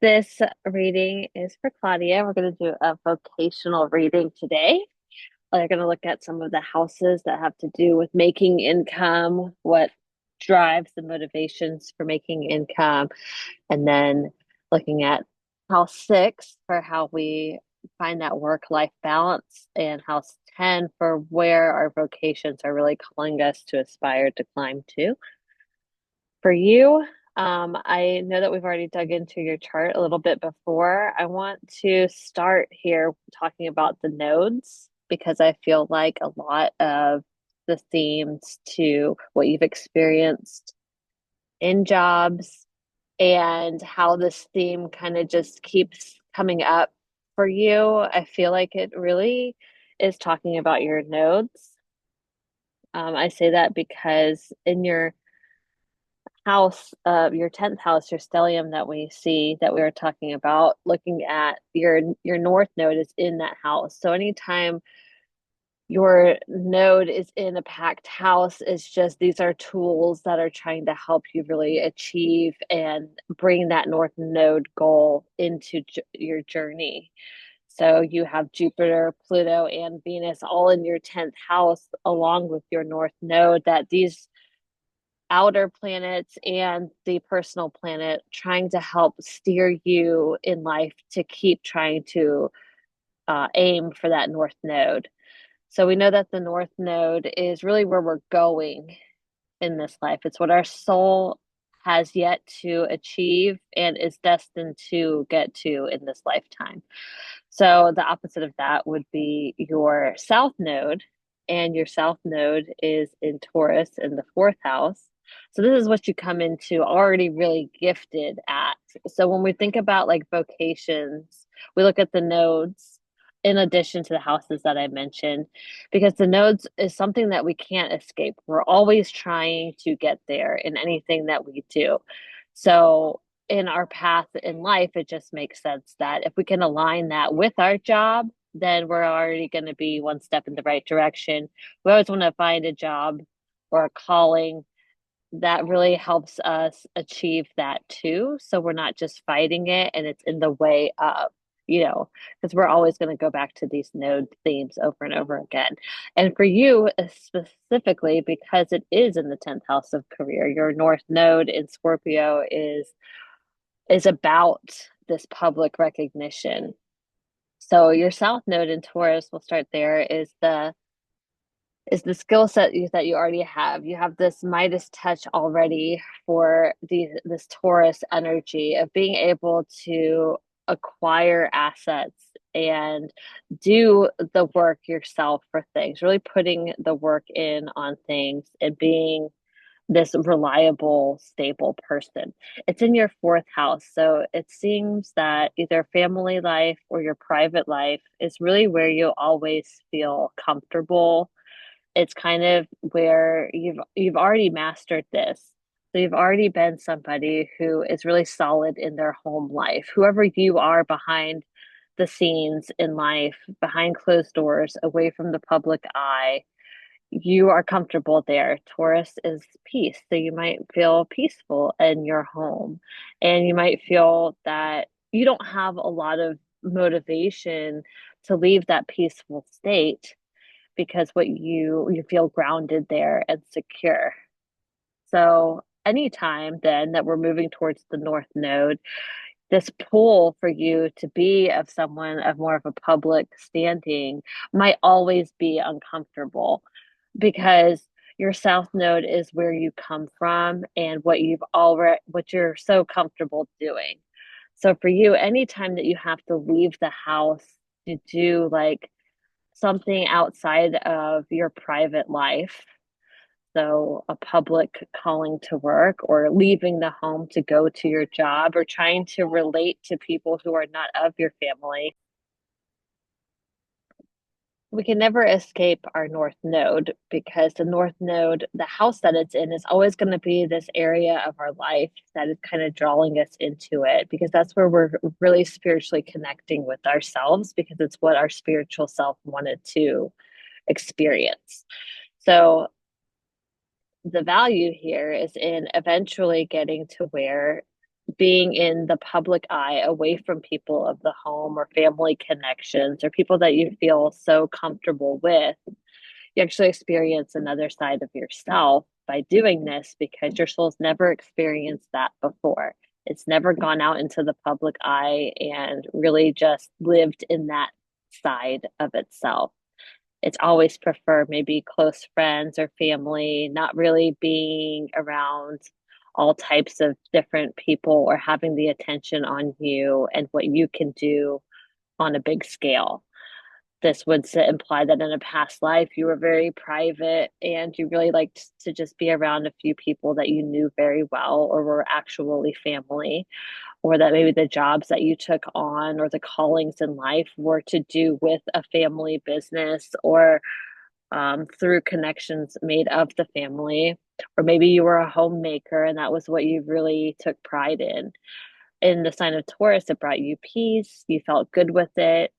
This reading is for Claudia. We're going to do a vocational reading today. We're going to look at some of the houses that have to do with making income, what drives the motivations for making income, and then looking at house 6 for how we find that work-life balance, and house 10 for where our vocations are really calling us to aspire to climb to. For you, I know that we've already dug into your chart a little bit before. I want to start here talking about the nodes because I feel like a lot of the themes to what you've experienced in jobs and how this theme kind of just keeps coming up for you. I feel like it really is talking about your nodes. I say that because in your house, your 10th house, your stellium that we see that we were talking about, looking at your north node is in that house. So anytime your node is in a packed house, it's just these are tools that are trying to help you really achieve and bring that north node goal into your journey. So you have Jupiter, Pluto, and Venus all in your 10th house, along with your north node, that these outer planets and the personal planet trying to help steer you in life to keep trying to aim for that north node. So we know that the north node is really where we're going in this life. It's what our soul has yet to achieve and is destined to get to in this lifetime. So the opposite of that would be your south node, and your south node is in Taurus in the fourth house. So this is what you come into already really gifted at. So when we think about like vocations, we look at the nodes in addition to the houses that I mentioned, because the nodes is something that we can't escape. We're always trying to get there in anything that we do. So in our path in life, it just makes sense that if we can align that with our job, then we're already going to be one step in the right direction. We always want to find a job or a calling that really helps us achieve that too. So we're not just fighting it and it's in the way of, because we're always going to go back to these node themes over and over again. And for you specifically, because it is in the 10th house of career, your North Node in Scorpio is about this public recognition. So your South Node in Taurus, we'll start there, is the skill set that you already have. You have this Midas touch already for this Taurus energy of being able to acquire assets and do the work yourself for things, really putting the work in on things and being this reliable, stable person. It's in your fourth house. So it seems that either family life or your private life is really where you always feel comfortable. It's kind of where you've already mastered this. So you've already been somebody who is really solid in their home life. Whoever you are behind the scenes in life, behind closed doors, away from the public eye, you are comfortable there. Taurus is peace. So you might feel peaceful in your home, and you might feel that you don't have a lot of motivation to leave that peaceful state because what you feel grounded there and secure. So anytime then that we're moving towards the north node, this pull for you to be of someone of more of a public standing might always be uncomfortable because your south node is where you come from and what you're so comfortable doing. So for you, anytime that you have to leave the house to do like something outside of your private life, so a public calling to work or leaving the home to go to your job or trying to relate to people who are not of your family, we can never escape our north node because the north node, the house that it's in, is always going to be this area of our life that is kind of drawing us into it because that's where we're really spiritually connecting with ourselves because it's what our spiritual self wanted to experience. So the value here is in eventually getting to where being in the public eye away from people of the home or family connections or people that you feel so comfortable with, you actually experience another side of yourself by doing this because your soul's never experienced that before. It's never gone out into the public eye and really just lived in that side of itself. It's always prefer maybe close friends or family, not really being around all types of different people or having the attention on you and what you can do on a big scale. This would imply that in a past life you were very private and you really liked to just be around a few people that you knew very well or were actually family, or that maybe the jobs that you took on or the callings in life were to do with a family business or through connections made of the family. Or maybe you were a homemaker and that was what you really took pride in. In the sign of Taurus, it brought you peace. You felt good with it.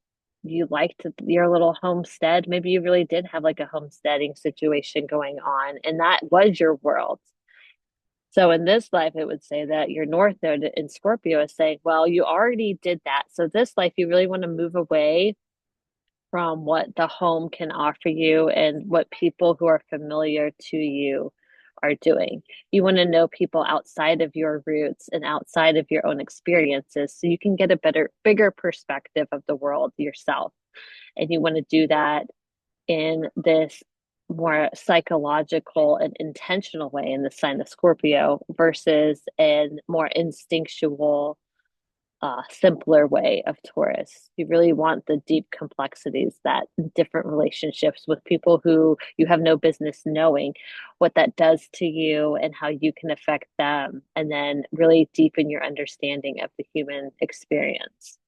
You liked your little homestead. Maybe you really did have like a homesteading situation going on, and that was your world. So in this life, it would say that your North Node in Scorpio is saying, well, you already did that. So this life, you really want to move away from what the home can offer you and what people who are familiar to you are doing. You want to know people outside of your roots and outside of your own experiences so you can get a bigger perspective of the world yourself. And you want to do that in this more psychological and intentional way in the sign of Scorpio versus a more instinctual simpler way of Taurus. You really want the deep complexities that different relationships with people who you have no business knowing what that does to you and how you can affect them, and then really deepen your understanding of the human experience.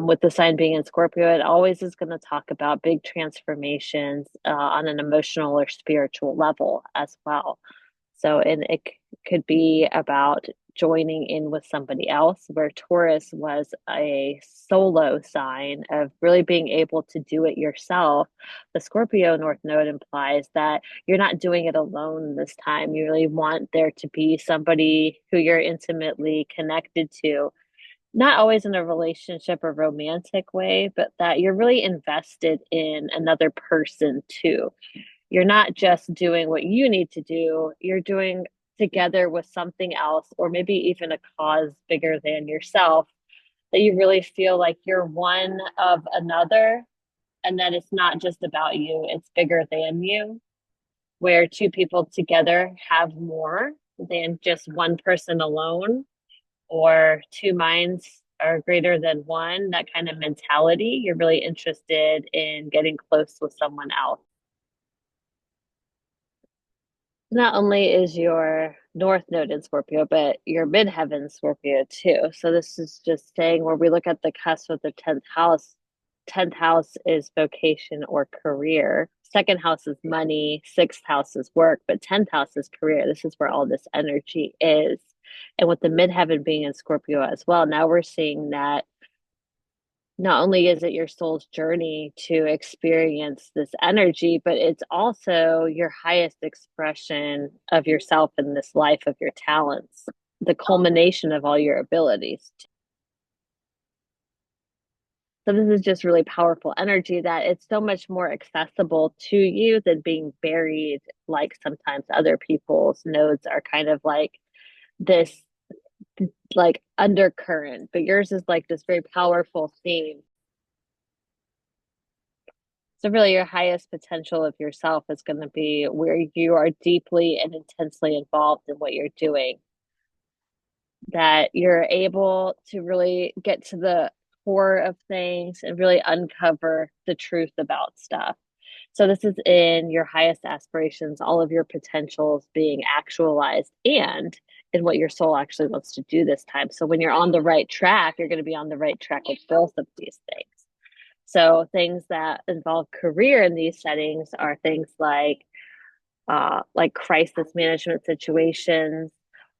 With the sign being in Scorpio, it always is going to talk about big transformations on an emotional or spiritual level as well. So, and could be about joining in with somebody else, where Taurus was a solo sign of really being able to do it yourself. The Scorpio North Node implies that you're not doing it alone this time. You really want there to be somebody who you're intimately connected to, not always in a relationship or romantic way, but that you're really invested in another person too. You're not just doing what you need to do, you're doing together with something else, or maybe even a cause bigger than yourself, that you really feel like you're one of another, and that it's not just about you, it's bigger than you, where two people together have more than just one person alone, or two minds are greater than one, that kind of mentality. You're really interested in getting close with someone else. Not only is your North Node in Scorpio, but your midheaven Scorpio too. So this is just saying where we look at the cusp of the 10th house. 10th house is vocation or career. Second house is money. Sixth house is work, but 10th house is career. This is where all this energy is. And with the midheaven being in Scorpio as well, now we're seeing that not only is it your soul's journey to experience this energy, but it's also your highest expression of yourself in this life, of your talents, the culmination of all your abilities. So this is just really powerful energy that it's so much more accessible to you than being buried, like sometimes other people's nodes are kind of like this like undercurrent, but yours is like this very powerful theme. So really your highest potential of yourself is going to be where you are deeply and intensely involved in what you're doing, that you're able to really get to the core of things and really uncover the truth about stuff. So this is in your highest aspirations, all of your potentials being actualized, and in what your soul actually wants to do this time. So when you're on the right track, you're going to be on the right track with both of these things. So things that involve career in these settings are things like crisis management situations,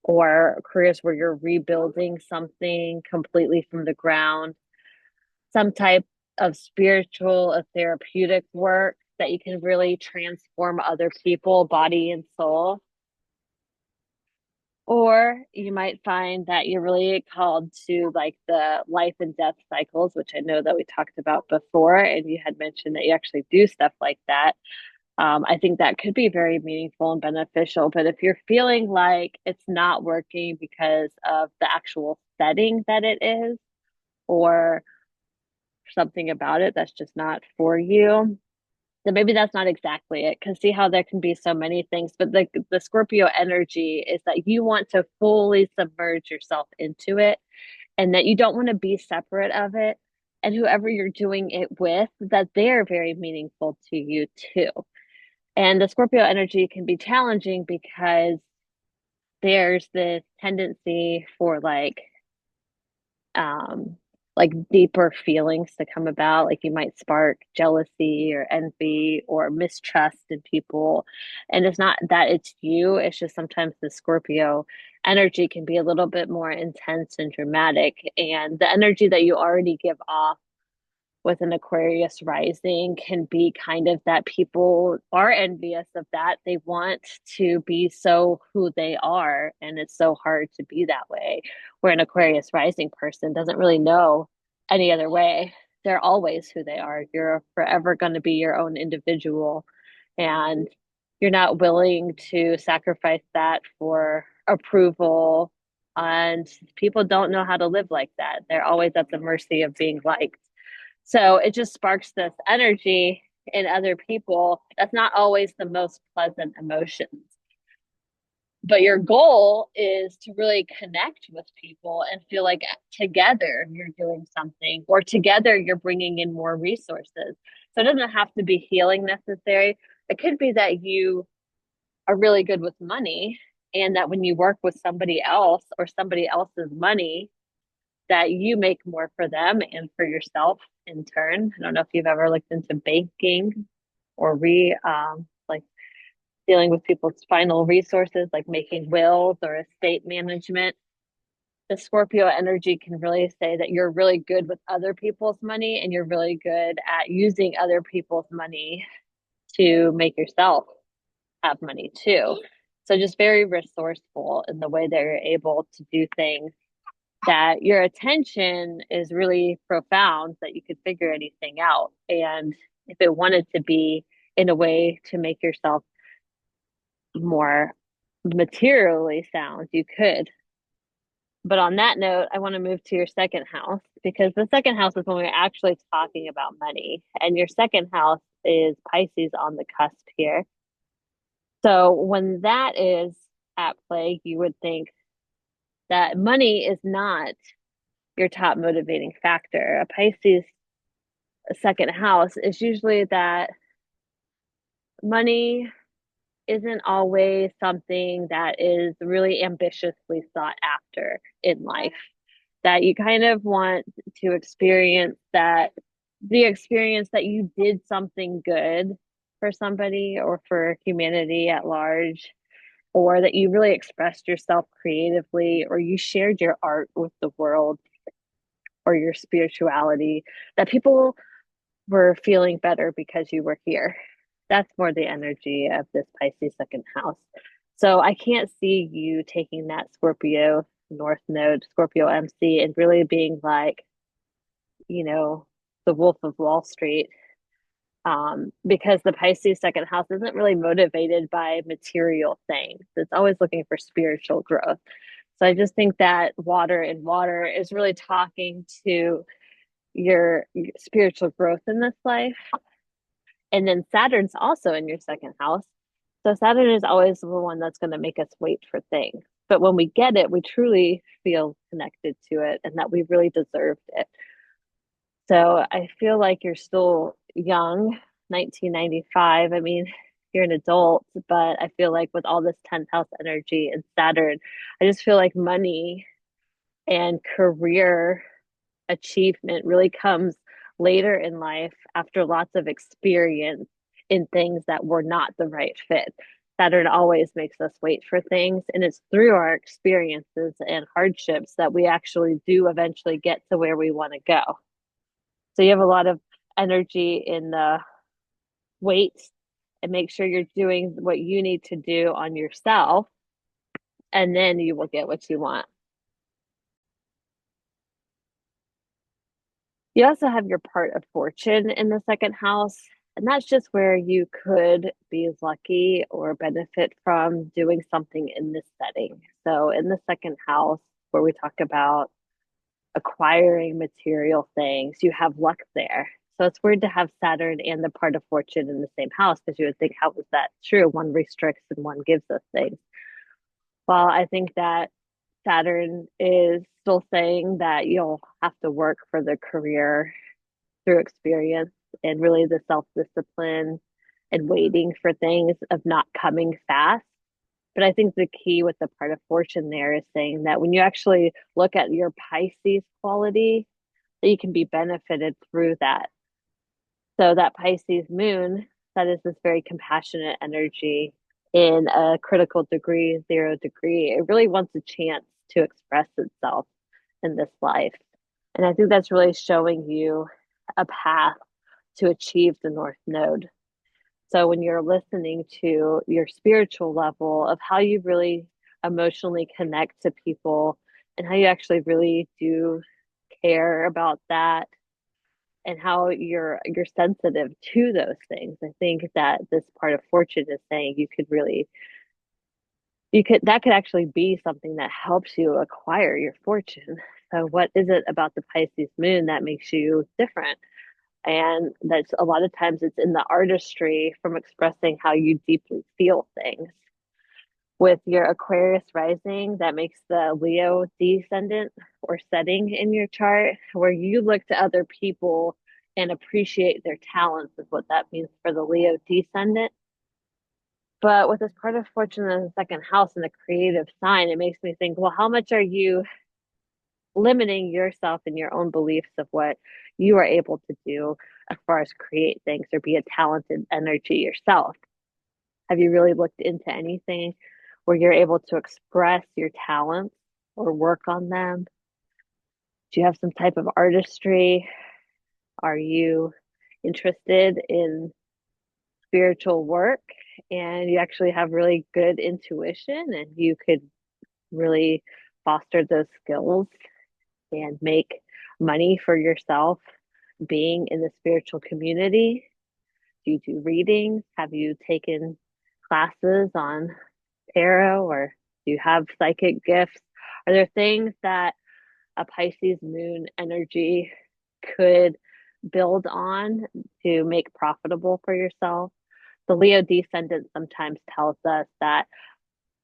or careers where you're rebuilding something completely from the ground, some type of spiritual or therapeutic work that you can really transform other people, body and soul. Or you might find that you're really called to like the life and death cycles, which I know that we talked about before, and you had mentioned that you actually do stuff like that. I think that could be very meaningful and beneficial. But if you're feeling like it's not working because of the actual setting that it is, or something about it that's just not for you, then maybe that's not exactly it. Because see how there can be so many things, but the Scorpio energy is that you want to fully submerge yourself into it, and that you don't want to be separate of it. And whoever you're doing it with, that they're very meaningful to you too. And the Scorpio energy can be challenging because there's this tendency for um deeper feelings to come about. Like you might spark jealousy or envy or mistrust in people. And it's not that it's you, it's just sometimes the Scorpio energy can be a little bit more intense and dramatic. And the energy that you already give off with an Aquarius rising can be kind of that people are envious of that. They want to be so who they are, and it's so hard to be that way. Where an Aquarius rising person doesn't really know any other way. They're always who they are. You're forever going to be your own individual, and you're not willing to sacrifice that for approval. And people don't know how to live like that. They're always at the mercy of being liked. So it just sparks this energy in other people. That's not always the most pleasant emotions. But your goal is to really connect with people and feel like together you're doing something, or together you're bringing in more resources. So it doesn't have to be healing necessary. It could be that you are really good with money, and that when you work with somebody else or somebody else's money, that you make more for them and for yourself in turn. I don't know if you've ever looked into banking or like dealing with people's final resources, like making wills or estate management. The Scorpio energy can really say that you're really good with other people's money, and you're really good at using other people's money to make yourself have money too. So just very resourceful in the way that you're able to do things, that your attention is really profound, that you could figure anything out. And if it wanted to be in a way to make yourself more materially sound, you could. But on that note, I want to move to your second house, because the second house is when we're actually talking about money. And your second house is Pisces on the cusp here. So when that is at play, you would think that money is not your top motivating factor. A Pisces second house is usually that money isn't always something that is really ambitiously sought after in life. That you kind of want to experience that, the experience that you did something good for somebody or for humanity at large, or that you really expressed yourself creatively, or you shared your art with the world, or your spirituality, that people were feeling better because you were here. That's more the energy of this Pisces second house. So I can't see you taking that Scorpio North Node, Scorpio MC, and really being like, you know, the Wolf of Wall Street. Because the Pisces second house isn't really motivated by material things. It's always looking for spiritual growth. So I just think that water and water is really talking to your spiritual growth in this life. And then Saturn's also in your second house. So Saturn is always the one that's going to make us wait for things. But when we get it, we truly feel connected to it and that we really deserved it. So I feel like you're still young, 1995. I mean, you're an adult, but I feel like with all this 10th house energy and Saturn, I just feel like money and career achievement really comes later in life after lots of experience in things that were not the right fit. Saturn always makes us wait for things, and it's through our experiences and hardships that we actually do eventually get to where we want to go. So you have a lot of energy in the wait and make sure you're doing what you need to do on yourself, and then you will get what you want. You also have your part of fortune in the second house, and that's just where you could be lucky or benefit from doing something in this setting. So, in the second house, where we talk about acquiring material things, you have luck there. So, it's weird to have Saturn and the part of fortune in the same house because you would think, how is that true? One restricts and one gives us things. Well, I think that Saturn is still saying that you'll have to work for the career through experience and really the self discipline and waiting for things of not coming fast. But I think the key with the part of fortune there is saying that when you actually look at your Pisces quality, that you can be benefited through that. So that Pisces moon, that is this very compassionate energy in a critical degree, 0 degree. It really wants a chance to express itself in this life. And I think that's really showing you a path to achieve the North Node. So when you're listening to your spiritual level of how you really emotionally connect to people and how you actually really do care about that and how you're sensitive to those things. I think that this part of fortune is saying you could that could actually be something that helps you acquire your fortune. So what is it about the Pisces moon that makes you different? And that's a lot of times it's in the artistry from expressing how you deeply feel things. With your Aquarius rising, that makes the Leo descendant or setting in your chart, where you look to other people and appreciate their talents, is what that means for the Leo descendant. But with this part of fortune in the second house and the creative sign, it makes me think, well, how much are you limiting yourself and your own beliefs of what you are able to do as far as create things or be a talented energy yourself? Have you really looked into anything where you're able to express your talents or work on them? Do you have some type of artistry? Are you interested in spiritual work and you actually have really good intuition and you could really foster those skills and make money for yourself being in the spiritual community? Do you do readings? Have you taken classes on tarot or do you have psychic gifts? Are there things that a Pisces moon energy could build on to make profitable for yourself? The Leo descendant sometimes tells us that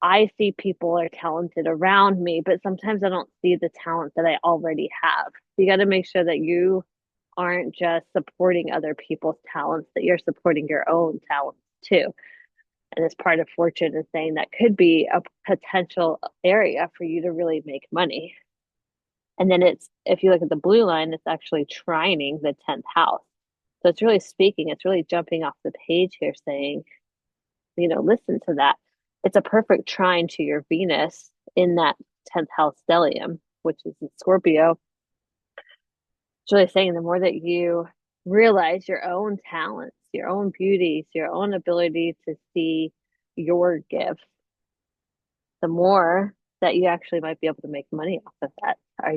I see people are talented around me, but sometimes I don't see the talent that I already have. You got to make sure that you aren't just supporting other people's talents, that you're supporting your own talents too. And as part of fortune is saying that could be a potential area for you to really make money. And then it's, if you look at the blue line, it's actually trining the 10th house. So it's really speaking, it's really jumping off the page here saying, listen to that. It's a perfect trine to your Venus in that 10th house stellium, which is in Scorpio. It's really saying the more that you realize your own talents, your own beauties, your own ability to see your gifts, the more that you actually might be able to make money off of that. Do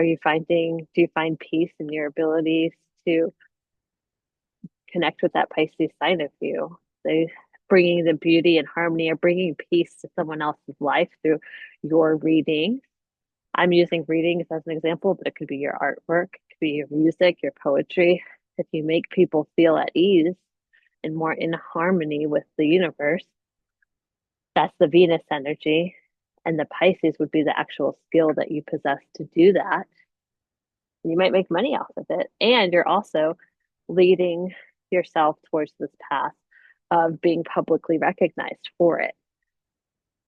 you find peace in your abilities to connect with that Pisces side of you? They bringing the beauty and harmony or bringing peace to someone else's life through your reading. I'm using readings as an example, but it could be your artwork, it could be your music, your poetry. If you make people feel at ease and more in harmony with the universe, that's the Venus energy. And the Pisces would be the actual skill that you possess to do that. You might make money off of it. And you're also leading yourself towards this path of being publicly recognized for it.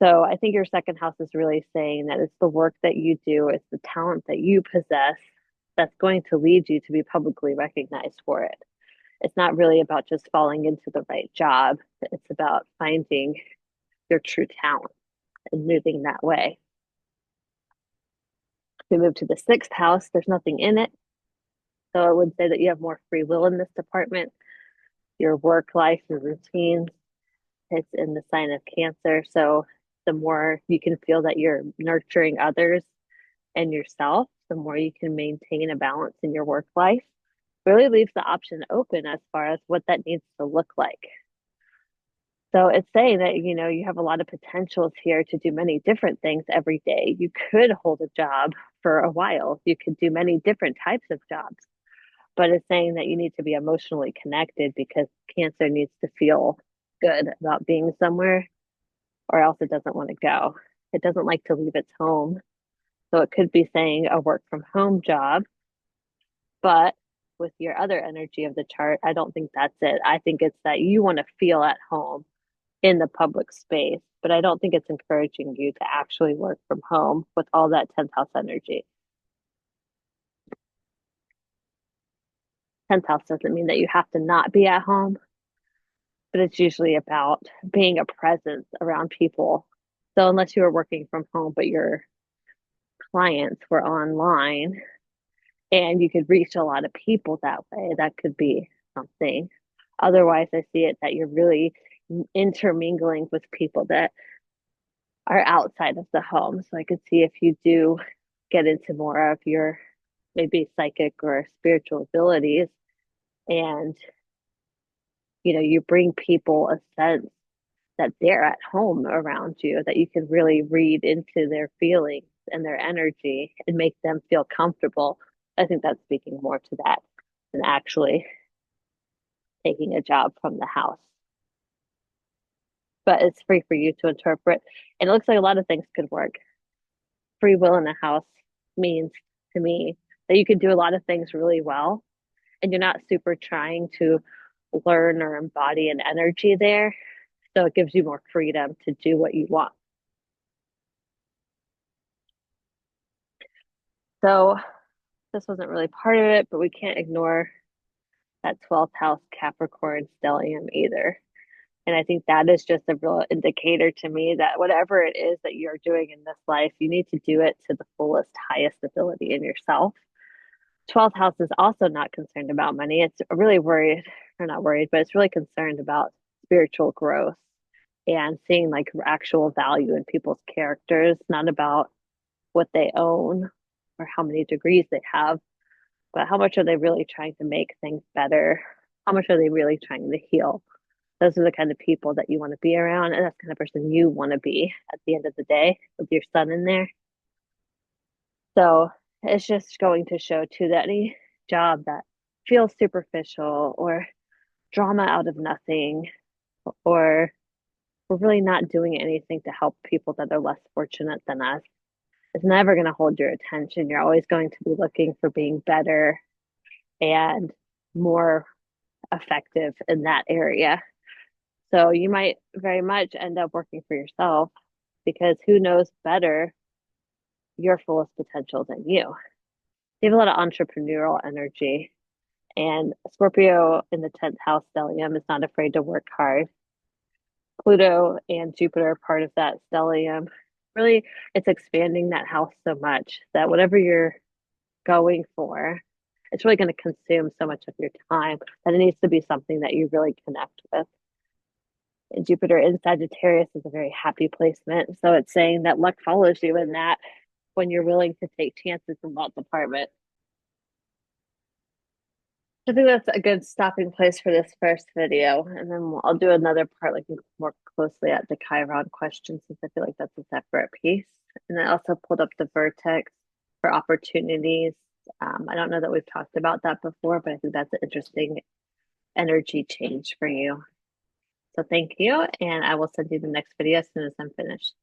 So I think your second house is really saying that it's the work that you do, it's the talent that you possess that's going to lead you to be publicly recognized for it. It's not really about just falling into the right job. It's about finding your true talent and moving that way. If we move to the sixth house, there's nothing in it. So I would say that you have more free will in this department. Your work life, your routines, it's in the sign of Cancer. So the more you can feel that you're nurturing others and yourself, the more you can maintain a balance in your work life. Really leaves the option open as far as what that needs to look like. So it's saying that, you have a lot of potentials here to do many different things every day. You could hold a job for a while. You could do many different types of jobs, but it's saying that you need to be emotionally connected because Cancer needs to feel good about being somewhere or else it doesn't want to go. It doesn't like to leave its home. So it could be saying a work from home job, but with your other energy of the chart, I don't think that's it. I think it's that you want to feel at home in the public space, but I don't think it's encouraging you to actually work from home with all that 10th house energy. 10th house doesn't mean that you have to not be at home, but it's usually about being a presence around people. So unless you were working from home, but your clients were online and you could reach a lot of people that way, that could be something. Otherwise, I see it that you're really intermingling with people that are outside of the home. So I could see if you do get into more of your maybe psychic or spiritual abilities and you bring people a sense that they're at home around you, that you can really read into their feelings and their energy and make them feel comfortable. I think that's speaking more to that than actually taking a job from the house. But it's free for you to interpret. And it looks like a lot of things could work. Free will in a house means to me that you can do a lot of things really well and you're not super trying to learn or embody an energy there. So it gives you more freedom to do what you want. So this wasn't really part of it, but we can't ignore that 12th house Capricorn stellium either. And I think that is just a real indicator to me that whatever it is that you're doing in this life, you need to do it to the fullest, highest ability in yourself. 12th house is also not concerned about money. It's really worried, or not worried, but it's really concerned about spiritual growth and seeing like actual value in people's characters, not about what they own or how many degrees they have, but how much are they really trying to make things better? How much are they really trying to heal? Those are the kind of people that you want to be around, and that's the kind of person you want to be at the end of the day with your son in there. So it's just going to show too that any job that feels superficial or drama out of nothing, or we're really not doing anything to help people that are less fortunate than us, is never going to hold your attention. You're always going to be looking for being better and more effective in that area. So you might very much end up working for yourself because who knows better your fullest potential than you. You have a lot of entrepreneurial energy, and Scorpio in the 10th house stellium is not afraid to work hard. Pluto and Jupiter are part of that stellium. Really, it's expanding that house so much that whatever you're going for, it's really going to consume so much of your time that it needs to be something that you really connect with. And Jupiter in Sagittarius is a very happy placement. So it's saying that luck follows you in that when you're willing to take chances in that department. I think that's a good stopping place for this first video. And then I'll do another part looking more closely at the Chiron question since I feel like that's a separate piece. And I also pulled up the vertex for opportunities. I don't know that we've talked about that before, but I think that's an interesting energy change for you. So thank you, and I will send you the next video as soon as I'm finished.